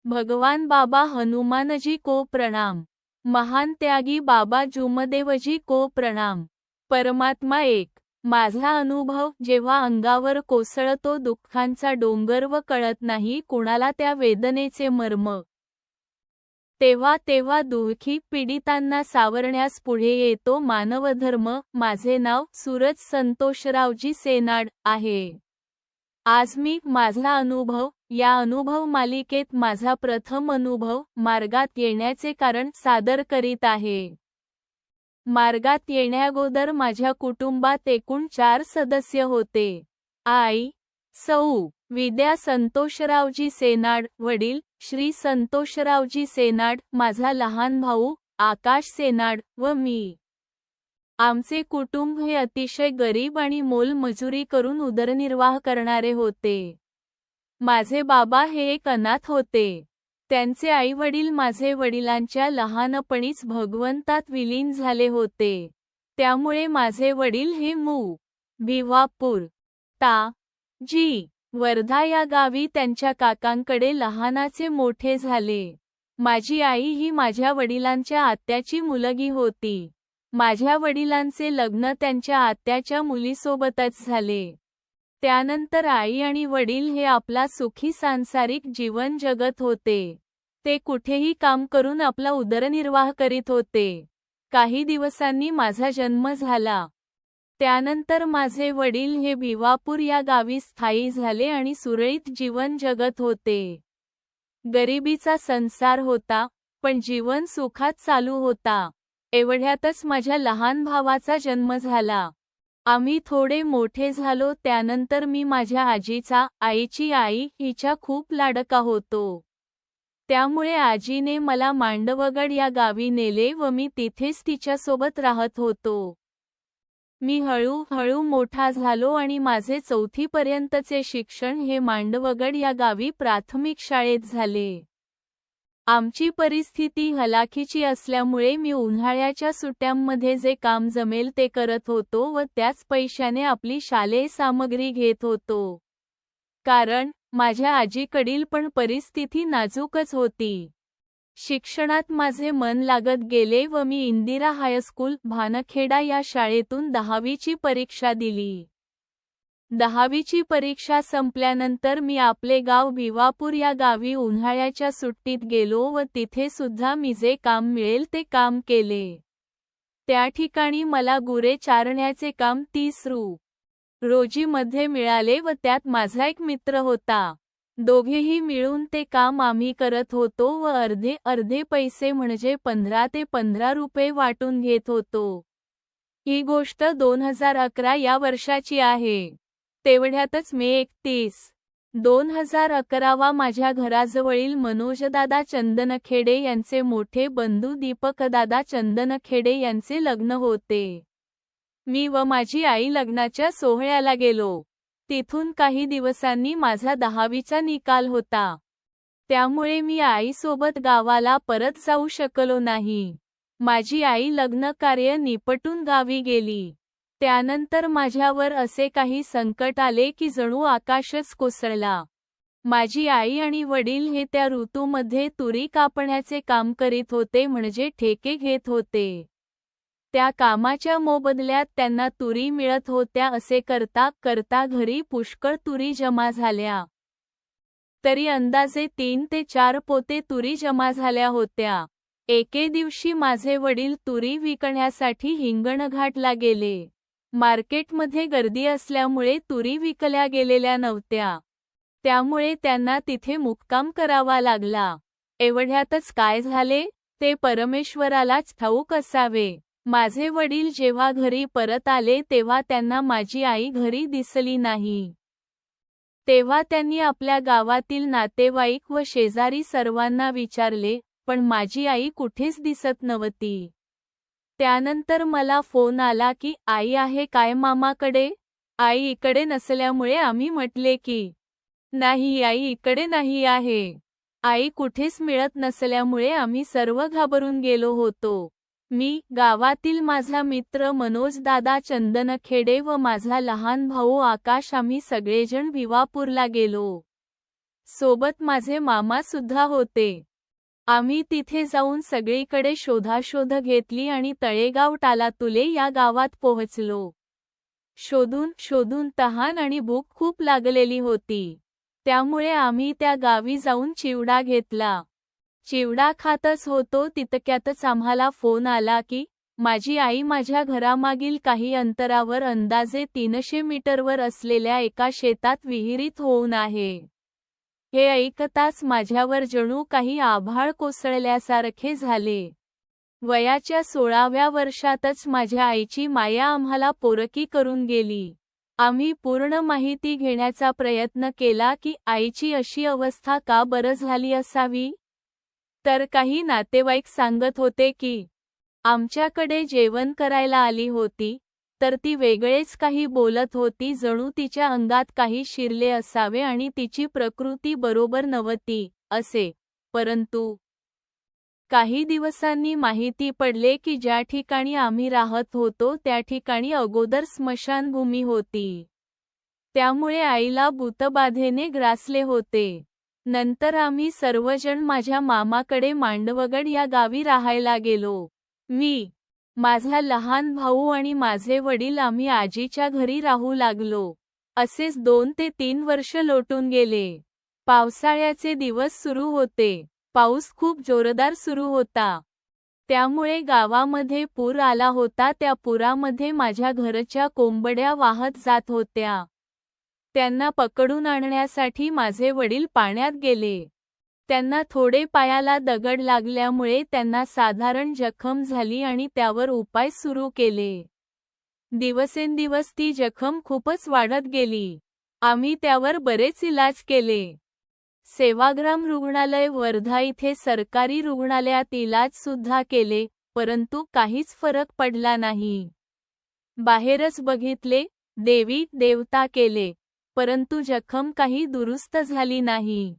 भगवान बाबा हनुमानजी को प्रणाम। महान त्यागी बाबा जुमदेवजी को प्रणाम। परमात्मा एक। माझा अनुभव जेव्हा अंगावर कोसळतो दुःखांचा डोंगर व कळत नाही कुणाला त्या वेदनेचे मर्म, तेव्हा दुःखी पीडितांना सावरण्यास पुढे येतो मानवधर्म। माझे नाव सूरज संतोषरावजी सेनाड आहे। आज मी माझा अनुभव या अनुभव मालिकेत माझा प्रथम अनुभव मार्गात येण्याचे कारण सादर करीत आहे। मार्गात येण्याअगोदर माझ्या कुटुंबात एकूण 4 सदस्य होते। आई सौ विद्या संतोषरावजी सेनाड, वडील श्री संतोषरावजी सेनाड, माझा लहान भाऊ आकाश सेनाड व मी। आमचे कुटुंब हे अतिशय गरीब आणि मोलमजुरी करून उदरनिर्वाह करणारे होते। माझे बाबा हे एक अनाथ होते। त्यांचे आई-वडील माझे वडिलांच्या लहानपणीच भगवंतात विलीन झाले होते। त्यामुळे माझे वडील हे भिवापूर ता. जी. वर्धा या गावी त्यांच्या काकांकडे लहानाचे मोठे झाले। माझी आई ही माझ्या वडिलांच्या आत्याची मुलगी होती। माझ्या वडिलांचे लग्न त्यांच्या आत्याच्या मुलीसोबतच झाले। त्यानंतर आई आणि वडील हे आपला सुखी सांसारिक जीवन जगत होते। ते कुठेही काम करून आपला उदरनिर्वाह करीत होते। काही दिवसांनी माझा जन्म झाला। त्यानंतर माझे वडील हे भिवापूर या गावी स्थायी झाले आणि सुरळीत जीवन जगत होते। गरिबीचा संसार होता, पण जीवन सुखात चालू होता। एवढ्यातच माझ्या लहान भावाचा जन्म झाला। आम्ही थोडे मोठे झालो त्यानंतर मी माझ्या आजीचा, आईची आई हिच्या खूप लाडका होतो। त्यामुळे आजीने मला मांडवगड या गावी नेले व मी तिथेच तिच्यासोबत राहत होतो। मी हळूहळू मोठा झालो आणि माझे 4थी पर्यंतचे शिक्षण हे मांडवगड या गावी प्राथमिक शाळेत झाले। आमची परिस्थिती हलाखीची असल्यामुळे मी उन्हाळ्याच्या सुट्ट्यांमध्ये जे काम जमेल ते करत होतो व त्याच पैशाने आपली शालेय सामग्री घेत होतो। कारण माझ्या आजीकडील पण परिस्थिती नाजूकच होती। शिक्षणात माझे मन लागत गेले व मी इंदिरा हायस्कूल भानखेडा या शाळेतून 10वीची परीक्षा दिली। 10वीची परीक्षा संपल्यानंतर मी आपले गाव भिवापूर या गावी उन्हाळ्याच्या सुट्टीत गेलो व तिथे सुद्धा मी जे काम मिळेल ते काम केले। त्या ठिकाणी मला गुरे चारण्याचे काम 30 रोजी मध्ये मिळाले व त्यात माझा एक मित्र होता। दोघेही मिळून ते काम आम्ही करत होतो व अर्धे पैसे म्हणजे 15 ते 15 रुपये वाटून घेत होतो। ही गोष्ट 2011 या वर्षाची आहे। तेवढ्यातच मे 31, 2011 माझ्या घराजवळील मनोजदादा चंदनखेडे यांचे मोठे बंधू दीपकदादा चंदनखेडे यांचे लग्न होते। मी व माझी आई लग्नाच्या सोहळ्याला गेलो। तिथून काही दिवसांनी माझा 10वीचा निकाल होता। त्यामुळे मी आईसोबत गावाला परत जाऊ शकलो नाही। माझी आई लग्न कार्य निपटून गावी गेली। त्यानंतर माझ्यावर असे काही संकट आले की जणू आकाशच कोसळला। माझी आई आणि वडील हे त्या ऋतूमध्ये तुरी कापण्याचे काम करीत होते म्हणजे ठेके घेत होते। त्या कामाच्या मोबदल्यात त्यांना तुरी मिळत होत्या। असे करता करता घरी पुष्कळ तुरी जमा झाल्या। तरी अंदाजे 3 ते 4 पोते तुरी जमा झाल्या होत्या। एके दिवशी माझे वडील तुरी विकण्यासाठी हिंगणघाटला गेले। मार्केटमध्ये गर्दी असल्यामुळे तुरी विकल्या गेलेल्या नव्हत्या। त्यामुळे त्यांना तिथे मुक्काम करावा लागला। एवढ्यातच काय झाले ते परमेश्वरालाच ठाऊक असावे। माझे वडील जेव्हा घरी परत आले तेव्हा त्यांना माझी आई घरी दिसली नाही। तेव्हा त्यांनी आपल्या गावातील नातेवाईक व शेजारी सर्वांना विचारले, पण माझी आई कुठेच दिसत नव्हती। त्यानंतर मला फोन आला की आई आहे काय मामाकडे? आई इकडे नसल्यामुळे आम्ही म्हटले की नाही आई इकडे नाही आहे। आई कुठेच मिळत नसल्यामुळे आम्ही सर्व घाबरून गेलो होतो। मी, गावातील माझा मित्र मनोजदादा चंदनखेडे व माझा लहान भाऊ आकाश आम्ही सगळेजण भिवापूरला गेलो। सोबत माझे मामा सुद्धा होते. आम्ही तिथे जाऊन सगळीकडे शोधाशोध घेतली आणि तळेगाव टालातुले या गावात पोहोचलो. शोधून तहान आणि भूक खूप लागलेली होती. त्यामुळे आम्ही त्या गावी जाऊन चिवडा घेतला. चिवडा खातच होतो तितक्यातच आम्हाला फोन आला की माझी आई माझ्या घरामागील काही अंतरावर अंदाजे 300 मीटरवर असलेल्या एका शेतात विहिरीत होऊन आहे. हे ऐकताच माझ्यावर जणू काही आभाळ कोसळल्यासारखे झाले. वयाच्या 16व्या वर्षातच माझ्या आईची माया आम्हाला पोरकी करून गेली. आम्ही पूर्ण माहिती घेण्याचा प्रयत्न केला की आईची अशी अवस्था का बरं झाली असावी. तर काही नातेवाईक सांगत होते की आमच्याकडे जेवण करायला आली होती, तर ती वेगळेच काही बोलत होती जणू तिच्या अंगात काही शिरले असावे आणि तिची प्रकृती बरोबर नव्हती, असे. परंतु काही दिवसांनी माहिती पडले की ज्या ठिकाणी आम्ही राहत होतो त्या ठिकाणी अगोदर स्मशानभूमी होती. त्यामुळे आईला भूतबाधेने ग्रासले होते. नंतर आम्ही सर्वजण माझ्या मामाकडे मांडवगड या गावी राहायला गेलो. मी, माझा लहान भाऊ आणि माझे वडील आम्ही आजीच्या घरी राहू लागलो. असेच 2 ते 3 वर्ष लोटून गेले. पावसाळ्याचे दिवस सुरू होते. पाऊस खूप जोरदार सुरू होता. त्यामुळे गावामध्ये पूर आला होता. त्या पुरामध्ये माझ्या घरच्या कोंबड्या वाहत जात होत्या. त्यांना पकडून आणण्यासाठी माझे वडील पाण्यात गेले. त्यांना थोडे पायाला दगड लागल्यामुळे त्यांना साधारण जखम झाली आणि त्यावर उपाय सुरू केले. दिवसेंदिवस ती जखम खूपच वाढत गेली. आम्ही त्यावर बरेच इलाज केले. सेवाग्राम रुग्णालय वर्धा इथे सरकारी रुग्णालयात इलाज सुद्धा केले, परंतु काहीच फरक पडला नाही. बाहेरच बघितले, देवी देवता केले, परंतु जखम काही दुरुस्त झाली नाही.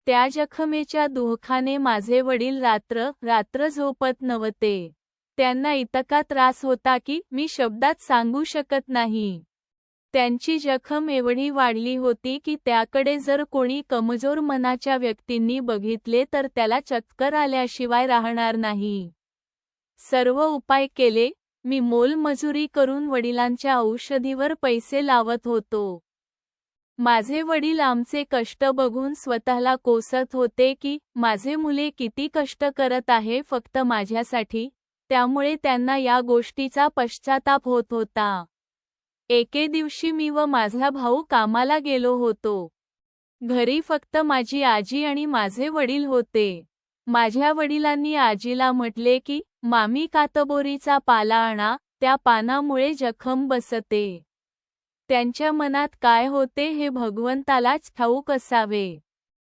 त्या जखमेच्या दुःखाने माझे वडील रात्र झोपत नव्हते. त्यांना इतका त्रास होता की मी शब्दात सांगू शकत नाही. त्यांची जखम एवढी वाढली होती की त्याकडे जर कोणी कमजोर मनाच्या व्यक्तींनी बघितले तर त्याला चक्कर आल्याशिवाय राहणार नाही. सर्व उपाय केले. मी मोलमजुरी करून वडिलांच्या औषधीवर पैसे लावत होतो. माझे वडील आमचे कष्ट बघून स्वतःला कोसत होते की माझे मुले किती कष्ट करत आहे फक्त माझ्यासाठी. त्यामुळे त्यांना या गोष्टीचा पश्चाताप होत होता. एके दिवशी मी व माझा भाऊ कामाला गेलो होतो. घरी फक्त माझी आजी आणि माझे वडील होते. माझ्या वडिलांनी आजीला म्हटले की मामी कातबोरीचा पाला आणा, त्या पानामुळे जखम बसते. त्यांच्या मनात काय होते हे भगवंतालाच ठाऊक असावे.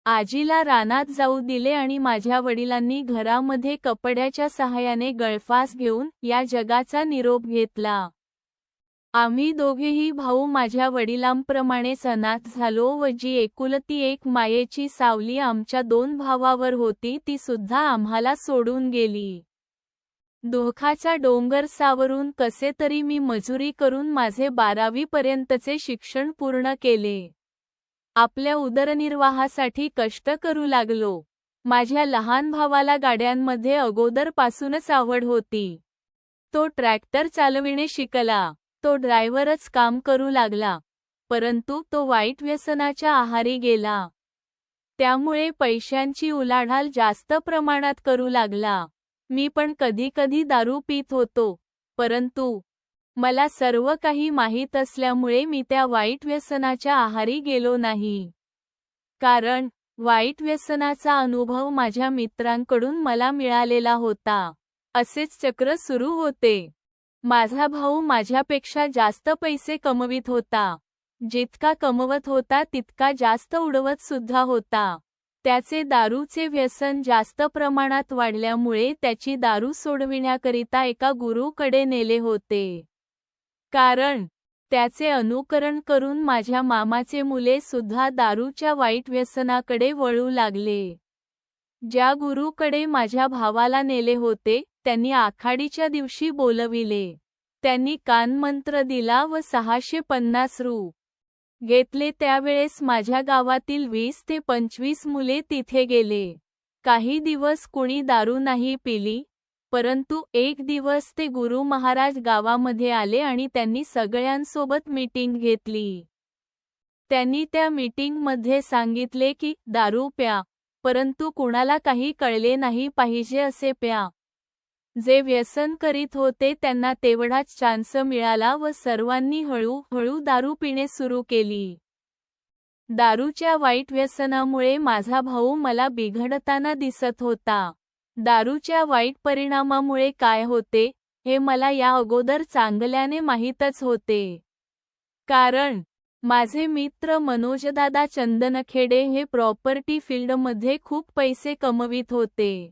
आजीला रानात जाऊ दिले आणि माझ्या वडिलांनी घरामध्ये कपड्याच्या सहाय्याने गळफास घेऊन या जगाचा निरोप घेतला. आम्ही दोघेही भाऊ माझ्या वडिलांप्रमाणेच अनाथ झालो व जी एकुलती एक मायेची सावली आमच्या 2 भावावर होती ती सुद्धा आम्हाला सोडून गेली. दुःखाचा डोंगर सावरून कसे तरी मी मजुरी करून माझे 12वी पर्यंतचे शिक्षण पूर्ण केले. आपल्या उदरनिर्वाहासाठी कष्ट करू लागलो. माझ्या लहान भावाला गाड्यांमध्ये अगोदरपासूनच आवड होती. तो ट्रॅक्टर चालविणे शिकला. तो ड्रायव्हरच काम करू लागला. परंतु तो वाईट व्यसनाच्या आहारी गेला. त्यामुळे पैशांची उलाढाल जास्त प्रमाणात करू लागला. मी पण कधी दारू पीत होतो, परंतु मला सर्व काही माहीत असल्यामुळे मी त्या वाईट व्यसनाच्या आहारी गेलो नाही. कारण वाईट व्यसनाचा अनुभव माझ्या मित्रांकडून मला मिळालेला होता. असेच चक्र सुरू होते. माझा भाऊ माझ्यापेक्षा जास्त पैसे कमवित होता. जितका कमवत होता तितका जास्त उडवत सुद्धा होता. त्याचे दारूचे व्यसन जास्त प्रमाणात वाढल्यामुळे त्याची दारू सोडविण्याकरिता एका गुरूकडे नेले होते. कारण त्याचे अनुकरण करून माझ्या मामाचे मुले सुद्धा दारूच्या वाईट व्यसनाकडे वळू लागले. ज्या गुरूकडे माझ्या भावाला नेले होते त्यांनी आखाडीच्या दिवशी बोलविले. त्यांनी कानमंत्र दिला व 650 रु. घेतले त्यावेळेस माझ्या गावातील 20 ते 25 मुले तिथे गेले. काही दिवस कुणी दारू नाही पिली, परंतु एक दिवस ते गुरु महाराज गावामध्ये आले आणि त्यांनी सगळ्यांसोबत मीटिंग घेतली. त्यांनी त्या मीटिंगमध्ये सांगितले की दारू प्या, परंतु कुणाला काही कळले नाही पाहिजे असे प्या. जे व्यसन करीत होते त्यांना तेवढाच चान्स मिळाला व सर्वांनी हळूहळू दारू पिणे सुरू केली. दारूच्या वाईट व्यसनामुळे माझा भाऊ मला बिघडताना दिसत होता. दारूच्या वाईट परिणामामुळे काय होते, हे मला या अगोदर चांगल्याने माहीतच होते. कारण माझे मित्र मनोजदादा चंदनखेडे हे प्रॉपर्टी फील्डमध्ये खूप पैसे कमवित होते.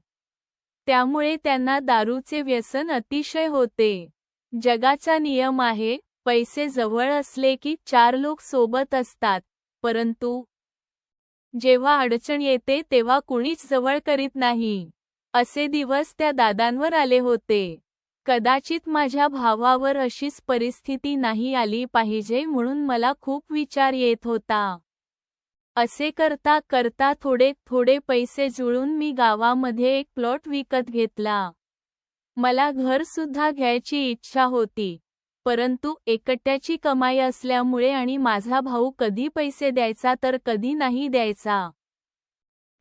त्यामुळे त्यांना दारूचे व्यसन अतिशय होते. जगाचा नियम आहे, पैसे जवळ असले की 4 लोक सोबत असतात, परंतु जेव्हा अडचण येते तेव्हा कुणीच जवळ करीत नाही. असे दिवस त्या दादांवर आले होते. कदाचित माझ्या भावावर अशीच परिस्थिती नाही आली पाहिजे म्हणून मला खूप विचार येत होता. असे करता करता थोडे थोडे पैसे जुळून मी गावामध्ये एक प्लॉट विकत घेतला. मला घर सुद्धा घ्यायची इच्छा होती, परंतु एकट्याची कमाई असल्यामुळे आणि माझा भाऊ कधी पैसे द्यायचा तर कधी नाही द्यायचा,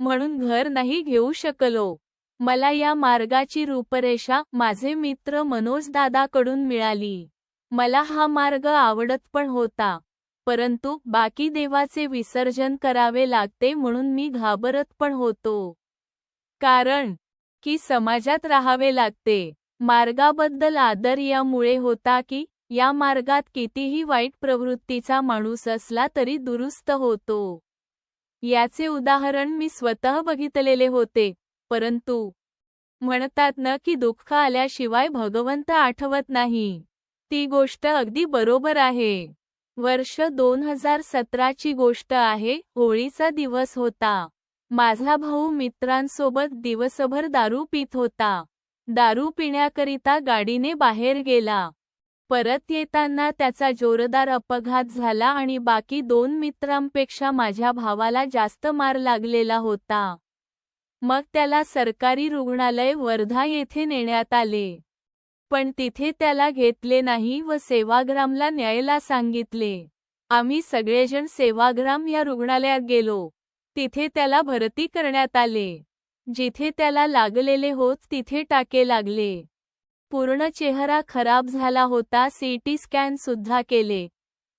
म्हणून घर नाही घेऊ शकलो. मला या मार्गाची रूपरेषा माझे मित्र मनोज दादाकडून मिळाली. मला हा मार्ग आवडत पण होता, परंतु बाकी देवाचे विसर्जन करावे लागते म्हणून मी घाबरत पण होतो. कारण की समाजात राहावे लागते. मार्गाबद्दल आदर यामुळे होता की या मार्गात कितीही वाईट प्रवृत्तीचा माणूस असला तरी दुरुस्त होतो. याचे उदाहरण मी स्वतः बघितलेले होते. परंतु म्हणतात ना की दुःख आल्याशिवाय भगवंत आठवत नाही. ती गोष्ट अगदी बरोबर आहे. वर्ष 2017ची गोष्ट आहे. होळीचा दिवस होता. माझा भाऊ मित्रांसोबत दिवसभर दारू पित होता. दारू पिण्याकरिता गाडीने बाहेर गेला. परत येताना त्याचा जोरदार अपघात झाला आणि बाकी 2 मित्रांपेक्षा माझ्या भावाला जास्त मार लागलेला होता. मग त्याला सरकारी रुग्णालय वर्धा येथे नेण्यात आले. पण तिथे त्याला घेतले नाही व सेवाग्रामला न्यायला सांगितले. आम्ही सगळेजण सेवाग्राम या रुग्णालयात गेलो. तिथे त्याला भरती करण्यात आले. जिथे त्याला लागलेले होत तिथे टाके लागले. पूर्ण चेहरा खराब झाला होता. सीटी स्कॅन सुद्धा केले,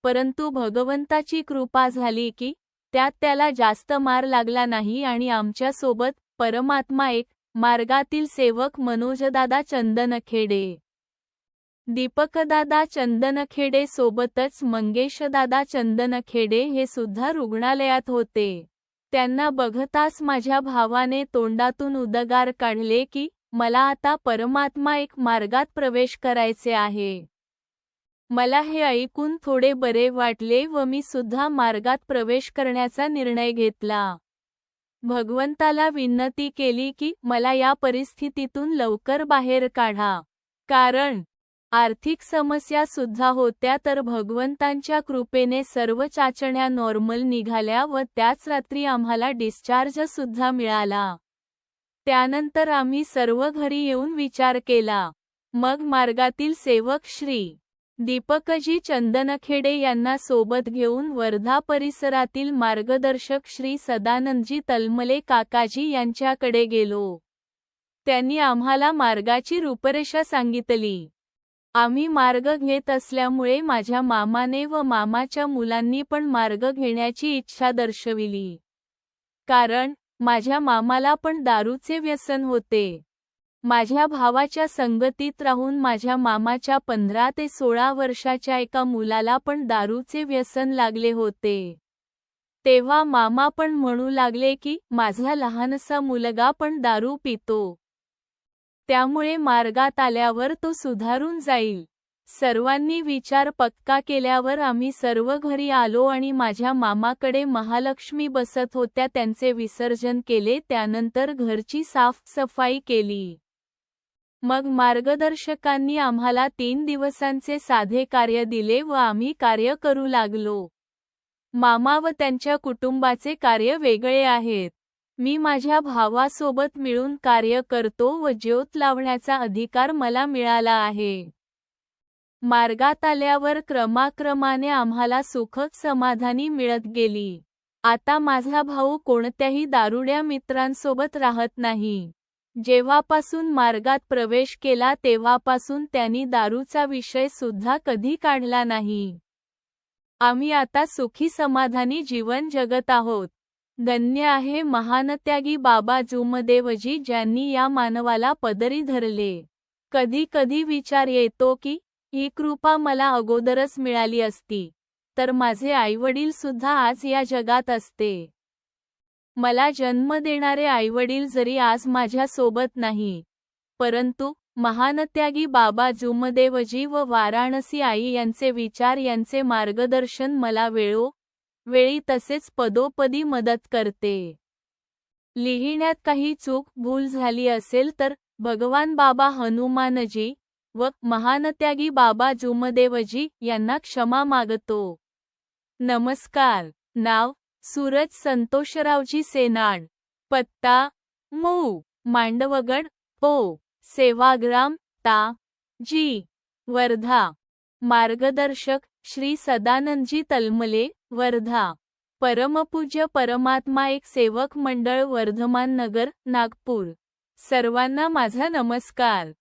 परंतु भगवंताची कृपा झाली की त्यात त्याला जास्त मार लागला नाही आणि आमच्या सोबत परमात्मा एक मार्गातील सेवक मनोजदादा चंदनखेडे, दीपकदादा चंदनखेडे सोबतच मंगेशदादा चंदनखेडे हे सुद्धा रुग्णालयात होते. त्यांना बघताच माझ्या भावाने तोंडातून उद्गार काढले की मला आता परमात्मा एक मार्गात प्रवेश करायचे आहे. मला हे ऐकून थोडे बरे वाटले व मी सुद्धा मार्गात प्रवेश करण्याचा निर्णय घेतला. भगवंताला विनंती केली की मला या परिस्थितीतून लवकर बाहेर काढा. कारण आर्थिक समस्या सुद्धा होत्या तर भगवंतांच्या कृपेने सर्व चाचण्या नॉर्मल निघाल्या व त्याच रात्री आम्हाला डिस्चार्ज सुद्धा मिळाला. त्यानंतर आम्ही सर्व घरी येऊन विचार केला. मग मार्गातील सेवक श्री दीपकजी चंदनखेडे यांना सोबत घेऊन वर्धा परिसरातील मार्गदर्शक श्री सदानंदजी तलमले काकाजी यांच्याकडे गेलो. त्यांनी आम्हाला मार्गाची रूपरेषा सांगितली. आम्ही मार्ग घेत असल्यामुळे माझ्या मामाने व मामाच्या मुलांनी पण मार्ग घेण्याची इच्छा दर्शविली. कारण माझ्या मामाला पण दारूचे व्यसन होते. माझ्या भावाच्या संगतीत राहून माझ्या मामाच्या 15 ते 16 वर्षाच्या एका मुलाला पण दारूचे व्यसन लागले होते. तेव्हा मामा पण म्हणू लागले की माझा लहानसा मुलगा पण दारू पितो, त्यामुळे मार्गात आल्यावर तो सुधारून जाईल. सर्वांनी विचार पक्का केल्यावर आम्ही सर्व घरी आलो आणि माझ्या मामाकडे महालक्ष्मी बसत होत्या त्यांचे विसर्जन केले. त्यानंतर घरची साफसफाई केली. मग मार्गदर्शकांनी आम्हाला 3 दिवसांचे साधे कार्य दिले व आम्ही कार्य करू लागलो. मामा व त्यांच्या कुटुंबाचे कार्य वेगळे आहेत. मी माझ्या भावासोबत मिळून कार्य करतो व ज्योत लावण्याचा अधिकार मला मिळाला आहे. मार्गात आल्यावर क्रमाक्रमाने आम्हाला सुख समाधानी मिळत गेली. आता माझा भाऊ कोणत्याही दारुड्या मित्रांसोबत राहत नाही. जेव्हापासून मार्गात प्रवेश केला तेव्हापासून त्यांनी दारूचा विषय सुद्धा कधी काढला नाही. आम्ही आता सुखी समाधानी जीवन जगत आहोत. धन्य आहे महानत्यागी बाबा जुमदेवजी ज्यांनी या मानवाला पदरी धरले. कधी कधी विचार येतो की ही कृपा मला अगोदरच मिळाली असती तर माझे आईवडील सुद्धा आज या जगात असते. मला जन्म देणारे आईवडील जरी आज माझ्या सोबत नाही, परंतु महानत्यागी बाबा जुमदेवजी व वाराणसी आई यांचे विचार यांचे मार्गदर्शन मला वेळोवेळी तसेच पदोपदी मदत करते. लिहिण्यात काही चूक भूल झाली असेल तर भगवान बाबा हनुमानजी व महानत्यागी बाबा जुमदेवजी यांना क्षमा मागतो. नमस्कार. नाव सूरज संतोषरावजी सेनाड. पत्ता मू. मांडवगड पो. सेवाग्राम ता. जी. वर्धा. मार्गदर्शक श्री सदानंदजी तलमले वर्धा. परमपूज्य परमात्मा एक सेवक मंडळ वर्धमान नगर नागपूर. सर्वांना माझा नमस्कार.